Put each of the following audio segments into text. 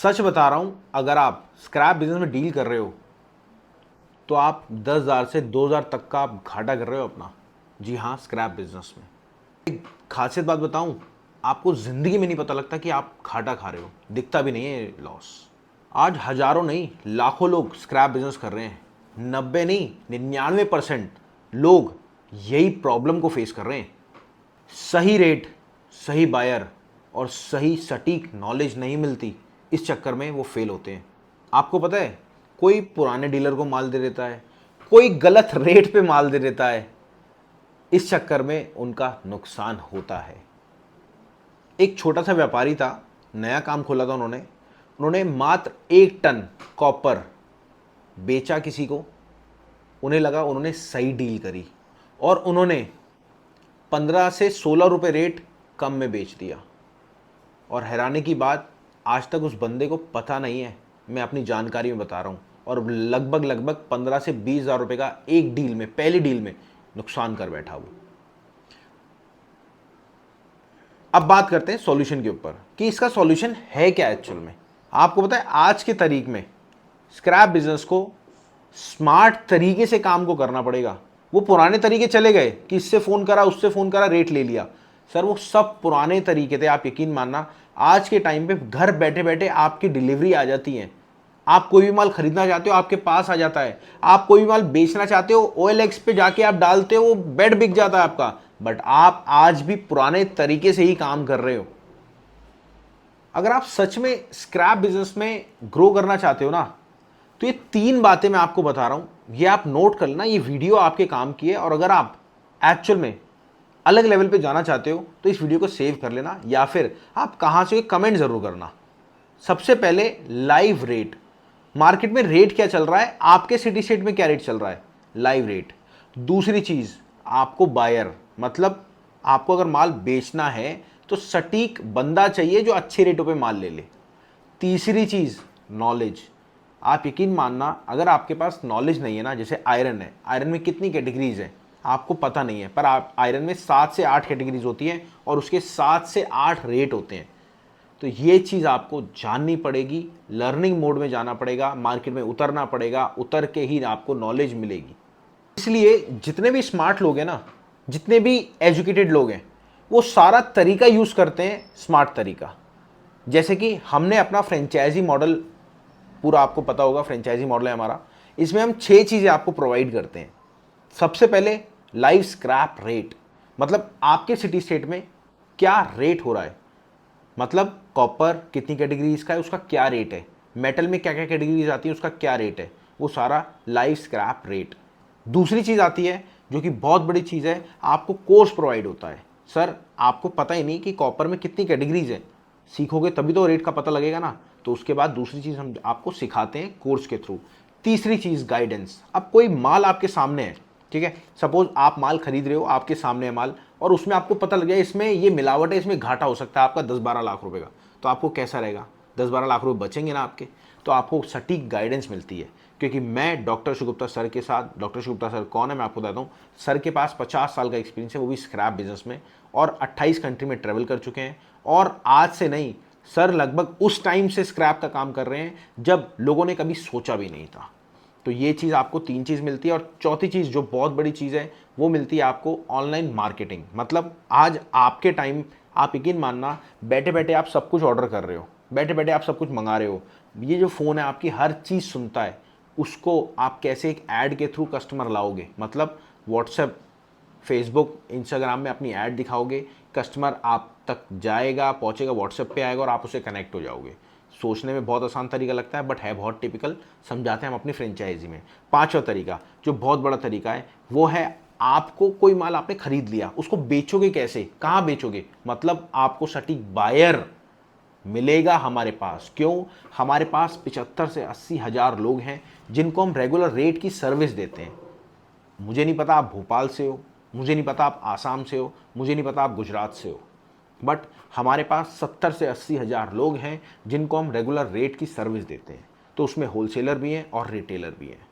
सच बता रहा हूं, अगर आप स्क्रैप बिजनेस में डील कर रहे हो तो आप 10,000 से 2,000 तक का आप घाटा कर रहे हो अपना। जी हाँ, स्क्रैप बिजनेस में एक खासियत बात बताऊं, आपको जिंदगी में नहीं पता लगता कि आप घाटा खा रहे हो, दिखता भी नहीं है लॉस। आज हजारों नहीं लाखों लोग स्क्रैप बिजनेस कर रहे हैं। 90 नहीं 99% लोग यही प्रॉब्लम को फेस कर रहे हैं। सही रेट, सही बायर और सही सटीक नॉलेज नहीं मिलती, इस चक्कर में वो फेल होते हैं। आपको पता है, कोई पुराने डीलर को माल दे देता है, कोई गलत रेट पे माल दे देता है, इस चक्कर में उनका नुकसान होता है। एक छोटा सा व्यापारी था, नया काम खोला था उन्होंने उन्होंने मात्र 1 टन कॉपर बेचा किसी को। उन्हें लगा उन्होंने सही डील करी और उन्होंने 15 से 16 रुपए रेट कम में बेच दिया। और हैरानी की बात, आज तक उस बंदे को पता नहीं है, मैं अपनी जानकारी में बता रहा हूँ, और लगभग लगभग 15 से 20,000 रुपए का एक डील में, पहली डील में नुकसान कर बैठा वो। अब बात करते हैं सॉल्यूशन के ऊपर कि इसका सॉल्यूशन है क्या एक्चुअल में। आपको पता है, आज के तारीख में स्क्रैप बिजनेस को स्मार्ट तरीके से काम को करना पड़ेगा। वो पुराने तरीके चले गए कि इससे फ़ोन करा, उससे फ़ोन करा, रेट ले लिया। सर वो सब पुराने तरीके थे। आप यकीन मानना, आज के टाइम पे घर बैठे बैठे आपकी डिलीवरी आ जाती है। आप कोई भी माल खरीदना चाहते हो, आपके पास आ जाता है। आप कोई भी माल बेचना चाहते हो, OLX पे जाके आप डालते हो, वो बेड बिक जाता है आपका। बट आप आज भी पुराने तरीके से ही काम कर रहे हो। अगर आप सच में स्क्रैप बिजनेस में ग्रो करना चाहते हो ना, तो ये 3 बातें मैं आपको बता रहा हूं, ये आप नोट कर लेना। ये वीडियो आपके काम की है, और अगर आप एक्चुअल में अलग लेवल पे जाना चाहते हो तो इस वीडियो को सेव कर लेना, या फिर आप कहां से कमेंट जरूर करना। सबसे पहले, लाइव रेट। मार्केट में रेट क्या चल रहा है, आपके सिटी स्टेट में क्या रेट चल रहा है, लाइव रेट। दूसरी चीज, आपको बायर, मतलब आपको अगर माल बेचना है तो सटीक बंदा चाहिए जो अच्छे रेटों पे माल ले ले। तीसरी चीज, नॉलेज। आप यकीन मानना, अगर आपके पास नॉलेज नहीं है ना, जैसे आयरन है, आयरन में कितनी कैटेगरीज हैं आपको पता नहीं है, पर आप आयरन में 7 से 8 कैटेगरीज होती हैं और उसके 7 से 8 रेट होते हैं। तो ये चीज़ आपको जाननी पड़ेगी, लर्निंग मोड में जाना पड़ेगा, मार्केट में उतरना पड़ेगा, उतर के ही आपको नॉलेज मिलेगी। इसलिए जितने भी स्मार्ट लोग हैं ना, जितने भी एजुकेटेड लोग हैं, वो सारा तरीका यूज़ करते हैं, स्मार्ट तरीका। जैसे कि हमने अपना फ्रेंचाइजी मॉडल, पूरा आपको पता होगा फ्रेंचाइजी मॉडल है हमारा। इसमें हम 6 चीज़ें आपको प्रोवाइड करते हैं। सबसे पहले, लाइव स्क्रैप रेट, मतलब आपके सिटी स्टेट में क्या रेट हो रहा है, मतलब कॉपर कितनी कैटेगरीज का है, उसका क्या रेट है, मेटल में क्या क्या कैटेगरीज आती है, उसका क्या रेट है, वो सारा लाइव स्क्रैप रेट। दूसरी चीज़ आती है जो कि बहुत बड़ी चीज़ है, आपको कोर्स प्रोवाइड होता है। सर आपको पता ही नहीं कि कॉपर में कितनी कैटेगरीज है, सीखोगे तभी तो रेट का पता लगेगा ना। तो उसके बाद दूसरी चीज़ हम आपको सिखाते हैं कोर्स के थ्रू। तीसरी चीज़, गाइडेंस। अब कोई माल आपके सामने है, ठीक है, सपोज आप माल खरीद रहे हो, आपके सामने है माल, और उसमें आपको पता लग गया इसमें ये मिलावट है, इसमें घाटा हो सकता है आपका 10-12 लाख रुपए का, तो आपको कैसा रहेगा, 10-12 लाख रुपए बचेंगे ना आपके। तो आपको सटीक गाइडेंस मिलती है, क्योंकि मैं डॉक्टर शिवगुप्ता सर के साथ, डॉक्टर शिवगुप्ता सर कौन है मैं आपको बताता हूँ। सर के पास 50 साल का एक्सपीरियंस है, वो भी स्क्रैप बिजनेस में, और 28 कंट्री में ट्रेवल कर चुके हैं। और आज से नहीं, सर लगभग उस टाइम से स्क्रैप का काम कर रहे हैं जब लोगों ने कभी सोचा भी नहीं था। तो ये चीज़ आपको 3 चीज़ मिलती है। और चौथी चीज़ जो बहुत बड़ी चीज़ है, वो मिलती है आपको ऑनलाइन मार्केटिंग। मतलब आज आपके टाइम, आप यकीन मानना, बैठे बैठे आप सब कुछ ऑर्डर कर रहे हो, बैठे बैठे आप सब कुछ मंगा रहे हो। ये जो फ़ोन है आपकी हर चीज़ सुनता है, उसको आप कैसे एक ऐड के थ्रू कस्टमर लाओगे, मतलब व्हाट्सएप, फेसबुक, इंस्टाग्राम में अपनी ऐड दिखाओगे, कस्टमर आप तक जाएगा, पहुंचेगा, व्हाट्सएप पे आएगा और आप उससे कनेक्ट हो जाओगे। सोचने में बहुत आसान तरीका लगता है, बट है बहुत टिपिकल। समझाते हैं हम अपनी फ्रेंचाइजी में। पांचवा तरीका, जो बहुत बड़ा तरीका है, वो है आपको कोई माल आपने खरीद लिया, उसको बेचोगे कैसे, कहाँ बेचोगे, मतलब आपको सटीक बायर मिलेगा हमारे पास। क्यों, हमारे पास 75 से 80 हज़ार लोग हैं जिनको हम रेगुलर रेट की सर्विस देते हैं। मुझे नहीं पता आप भोपाल से हो, मुझे नहीं पता आप आसाम से हो, मुझे नहीं पता आप गुजरात से हो, बट हमारे पास 70 से 80 हज़ार लोग हैं जिनको हम रेगुलर रेट की सर्विस देते हैं। तो उसमें होलसेलर भी हैं और रिटेलर भी हैं।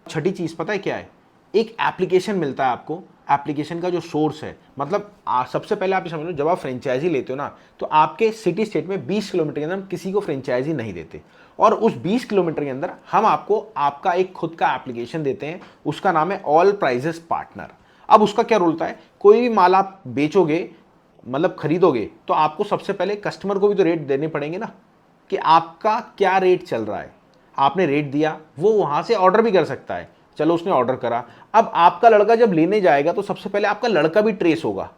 छठी चीज़ पता है क्या है, एक एप्लीकेशन मिलता है आपको। एप्लीकेशन का जो सोर्स है, मतलब सबसे पहले आप समझ लो, जब आप फ्रेंचाइजी लेते हो ना, तो आपके सिटी स्टेट में 20 किलोमीटर के अंदर हम किसी को फ्रेंचाइजी नहीं देते, और उस 20 किलोमीटर के अंदर हम आपको आपका एक खुद का एप्लीकेशन देते हैं, उसका नाम है ऑल प्राइजेस पार्टनर। अब उसका क्या रोल होता है, कोई भी माल आप बेचोगे, मतलब खरीदोगे, तो आपको सबसे पहले कस्टमर को भी तो रेट देने पड़ेंगे ना, कि आपका क्या रेट चल रहा है। आपने रेट दिया, वो वहां से ऑर्डर भी कर सकता है, चलो उसने ऑर्डर करा, अब आपका लड़का जब लेने जाएगा तो सबसे पहले आपका लड़का भी ट्रेस होगा।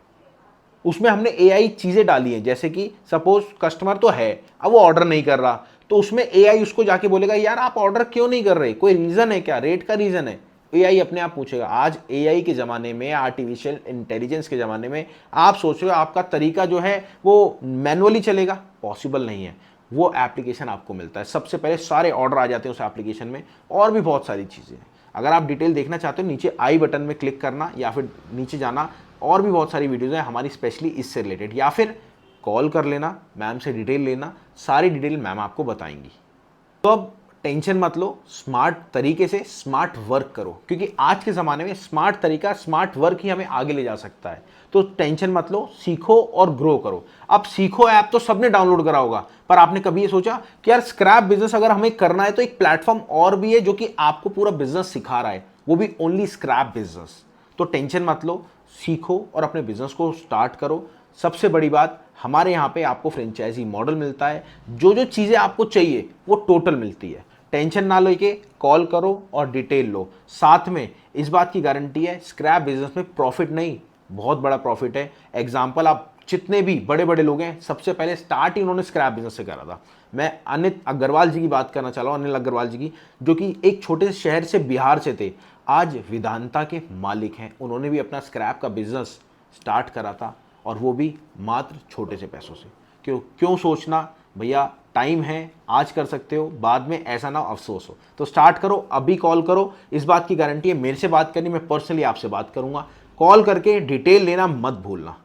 उसमें हमने एआई चीजें डाली हैं, जैसे कि सपोज कस्टमर तो है, अब वो ऑर्डर नहीं कर रहा, तो उसमें एआई उसको जाके बोलेगा यार आप ऑर्डर क्यों नहीं कर रहे, कोई रीजन है क्या, रेट का रीजन है, एआई अपने आप पूछेगा। आज एआई के ज़माने में, आर्टिफिशियल इंटेलिजेंस के ज़माने में, आप सोच रहे हो आपका तरीका जो है वो मैनुअली चलेगा, पॉसिबल नहीं है। वो एप्लीकेशन आपको मिलता है, सबसे पहले सारे ऑर्डर आ जाते हैं उस एप्लीकेशन में, और भी बहुत सारी चीज़ें हैं। अगर आप डिटेल देखना चाहते हो, नीचे आई बटन में क्लिक करना या फिर नीचे जाना, और भी बहुत सारी वीडियोज़ हैं हमारी स्पेशली इससे रिलेटेड, या फिर कॉल कर लेना, मैम से डिटेल लेना, सारी डिटेल मैम आपको बताएंगी। तो अब टेंशन मत लो, स्मार्ट तरीके से स्मार्ट वर्क करो, क्योंकि आज के ज़माने में स्मार्ट तरीका, स्मार्ट वर्क ही हमें आगे ले जा सकता है। तो टेंशन मत लो, सीखो और ग्रो करो। अब सीखो ऐप तो सबने डाउनलोड करा होगा, पर आपने कभी ये सोचा कि यार स्क्रैप बिजनेस अगर हमें करना है तो एक प्लेटफॉर्म और भी है जो कि आपको पूरा बिजनेस सिखा रहा है, वो भी ओनली स्क्रैप बिजनेस। तो टेंशन मत लो, सीखो और अपने बिजनेस को स्टार्ट करो। सबसे बड़ी बात, हमारे यहाँ पे आपको फ्रेंचाइजी मॉडल मिलता है, जो जो चीज़ें आपको चाहिए वो टोटल मिलती है। टेंशन ना लेके कॉल करो और डिटेल लो। साथ में इस बात की गारंटी है, स्क्रैप बिजनेस में प्रॉफिट नहीं, बहुत बड़ा प्रॉफिट है। एग्जाम्पल, आप जितने भी बड़े बड़े लोग हैं, सबसे पहले स्टार्ट ही उन्होंने स्क्रैप बिजनेस से करा था। मैं अनिल अग्रवाल जी की बात करना चाह रहा हूँ, अनिल अग्रवाल जी की, जो कि एक छोटे से शहर से, बिहार से थे, आज वेदांता के मालिक हैं। उन्होंने भी अपना स्क्रैप का बिजनेस स्टार्ट करा था, और वो भी मात्र छोटे से पैसों से। क्यों सोचना भैया, टाइम है, आज कर सकते हो, बाद में ऐसा ना अफसोस हो। तो स्टार्ट करो, अभी कॉल करो। इस बात की गारंटी है, मेरे से बात करनी, मैं पर्सनली आपसे बात करूंगा। कॉल करके डिटेल लेना मत भूलना।